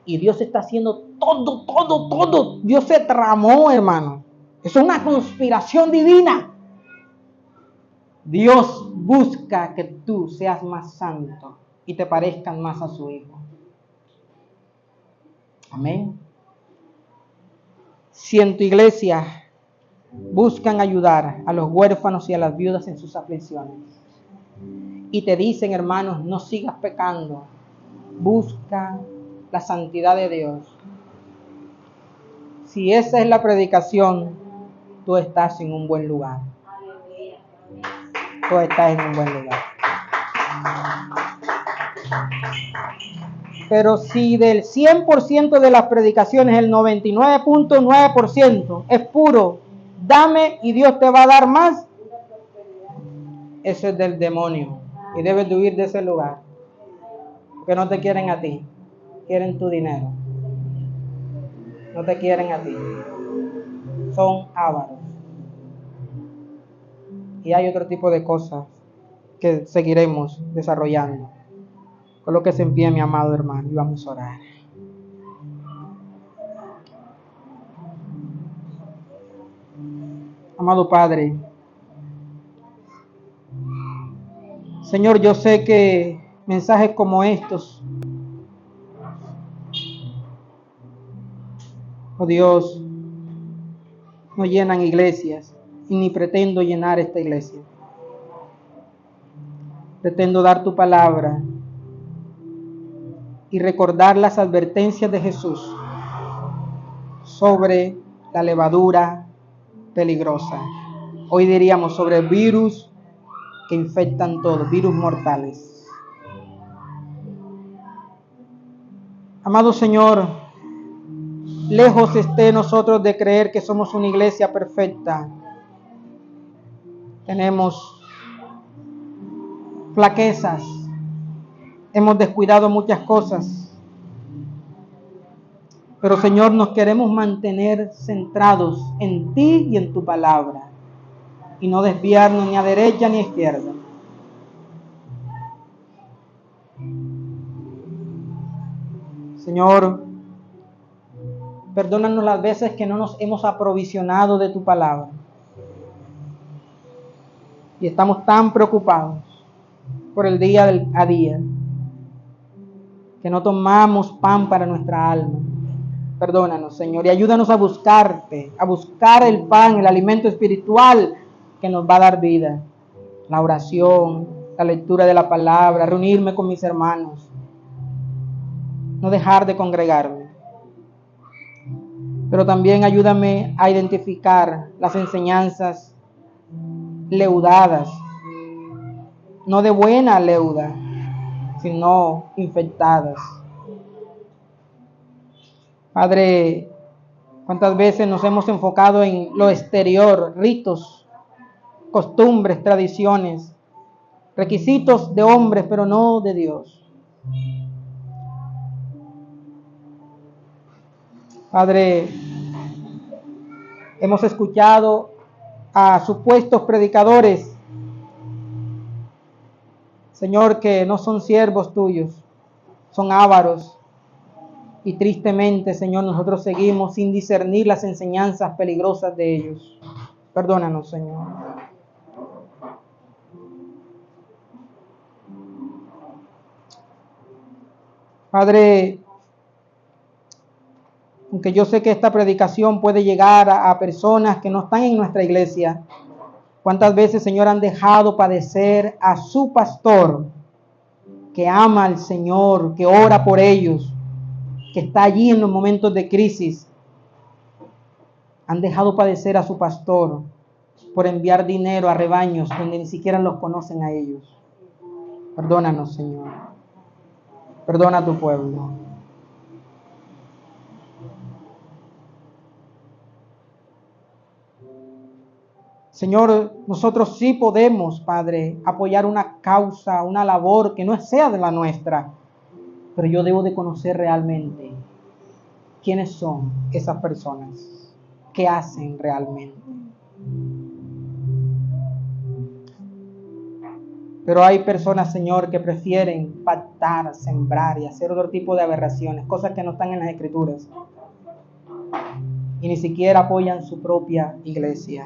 Y Dios está haciendo todo. Dios se tramó, hermano. Es una conspiración divina. Dios busca que tú seas más santo y te parezcan más a su Hijo. Amén. Si en tu iglesia buscan ayudar a los huérfanos y a las viudas en sus aflicciones y te dicen, hermanos, no sigas pecando, busca la santidad de Dios. Si esa es la predicación, tú estás en un buen lugar. Tú estás en un buen lugar. Pero si del 100% de las predicaciones, el 99.9% es puro, dame y Dios te va a dar más, eso es del demonio. Y debes de huir de ese lugar. Porque no te quieren a ti, quieren tu dinero. No te quieren a ti. Son ávaros. Y hay otro tipo de cosas que seguiremos desarrollando. Colóquese en pie, mi amado hermano, y vamos a orar. Amado Padre, Señor, yo sé que mensajes como estos, oh Dios, no llenan iglesias, y ni pretendo llenar esta iglesia. Pretendo dar tu palabra y recordar las advertencias de Jesús sobre la levadura peligrosa. Hoy diríamos sobre virus que infectan todo, virus mortales. Amado Señor, lejos esté nosotros de creer que somos una iglesia perfecta. Tenemos flaquezas, hemos descuidado muchas cosas. Pero Señor, nos queremos mantener centrados en ti y en tu palabra. Y no desviarnos ni a derecha ni a izquierda. Señor, Perdónanos las veces que no nos hemos aprovisionado de tu palabra. Y estamos tan preocupados por el día a día que no tomamos pan para nuestra alma. Perdónanos, Señor, y ayúdanos a buscarte, a buscar el pan, el alimento espiritual que nos va a dar vida. La oración, la lectura de la palabra, reunirme con mis hermanos, no dejar de congregarme. Pero también ayúdame a identificar las enseñanzas leudadas, no de buena leuda, sino infectadas. Padre, ¿cuántas veces nos hemos enfocado en lo exterior, ritos, costumbres, tradiciones, requisitos de hombres, pero no de Dios? Padre, hemos escuchado a supuestos predicadores, Señor, que no son siervos tuyos, son ávaros. Y tristemente, Señor, nosotros seguimos sin discernir las enseñanzas peligrosas de ellos. Perdónanos, Señor. Padre, aunque yo sé que esta predicación puede llegar a personas que no están en nuestra iglesia, ¿cuántas veces, Señor, han dejado padecer a su pastor que ama al Señor, que ora por ellos, que está allí en los momentos de crisis? Han dejado padecer a su pastor por enviar dinero a rebaños donde ni siquiera los conocen a ellos. Perdónanos, Señor. Perdona a tu pueblo. Señor, nosotros sí podemos, Padre, apoyar una causa, una labor que no sea de la nuestra, pero yo debo de conocer realmente quiénes son esas personas, qué hacen realmente. Pero hay personas, Señor, que prefieren pactar, sembrar y hacer otro tipo de aberraciones, cosas que no están en las Escrituras, y ni siquiera apoyan su propia iglesia.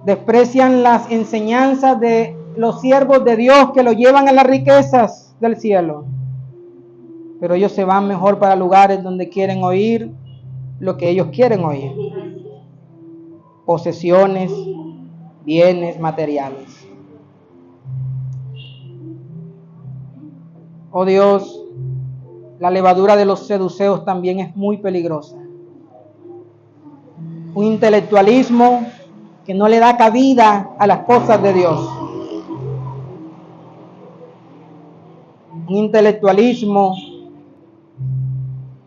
Desprecian las enseñanzas de los siervos de Dios que lo llevan a las riquezas del cielo. Pero ellos se van mejor para lugares donde quieren oír lo que ellos quieren oír. Posesiones, bienes materiales. Oh Dios, la levadura de los seduceos también es muy peligrosa. Un intelectualismo que no le da cabida a las cosas de Dios. Un intelectualismo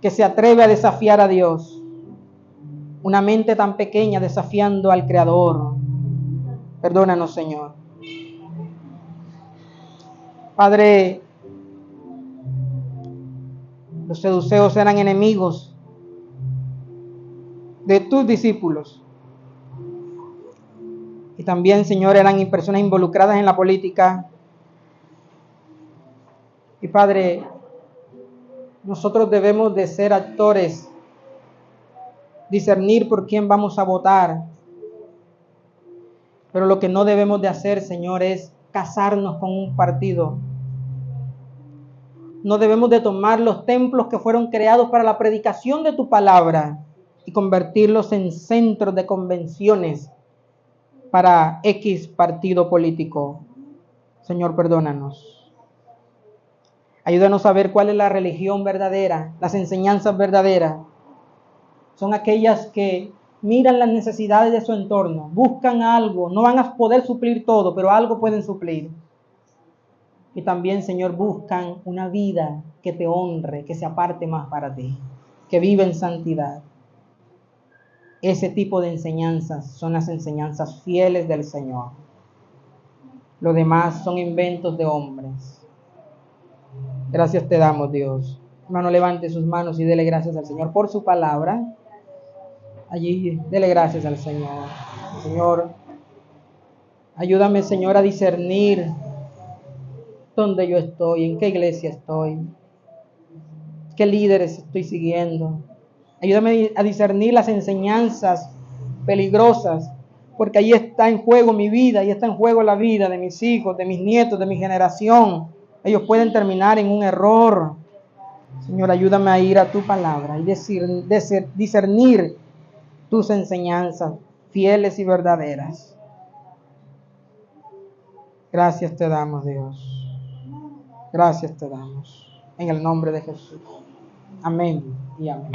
que se atreve a desafiar a Dios. Una mente tan pequeña desafiando al Creador. Perdónanos, Señor. Padre, los seduceos eran enemigos de tus discípulos. Y también, Señor, eran personas involucradas en la política. Y Padre, nosotros debemos de ser actores, discernir por quién vamos a votar. Pero lo que no debemos de hacer, Señor, es casarnos con un partido. No debemos de tomar los templos que fueron creados para la predicación de tu palabra y convertirlos en centros de convenciones para X partido político. Señor, perdónanos. Ayúdanos a ver cuál es la religión verdadera, las enseñanzas verdaderas. Son aquellas que miran las necesidades de su entorno, buscan algo, no van a poder suplir todo, pero algo pueden suplir. Y también, Señor, buscan una vida que te honre, que se aparte más para ti, que vive en santidad. Ese tipo de enseñanzas son las enseñanzas fieles del Señor. Lo demás son inventos de hombres. Gracias te damos, Dios. Hermano, levante sus manos y dele gracias al Señor por su palabra. Allí, dele gracias al Señor. Señor, ayúdame, Señor, a discernir dónde yo estoy, en qué iglesia estoy. ¿Qué líderes estoy siguiendo? Ayúdame a discernir las enseñanzas peligrosas, porque ahí está en juego mi vida, ahí está en juego la vida de mis hijos, de mis nietos, de mi generación. Ellos pueden terminar en un error. Señor, ayúdame a ir a tu palabra y discernir tus enseñanzas fieles y verdaderas. Gracias te damos, Dios. Gracias te damos. En el nombre de Jesús. Amén y amén.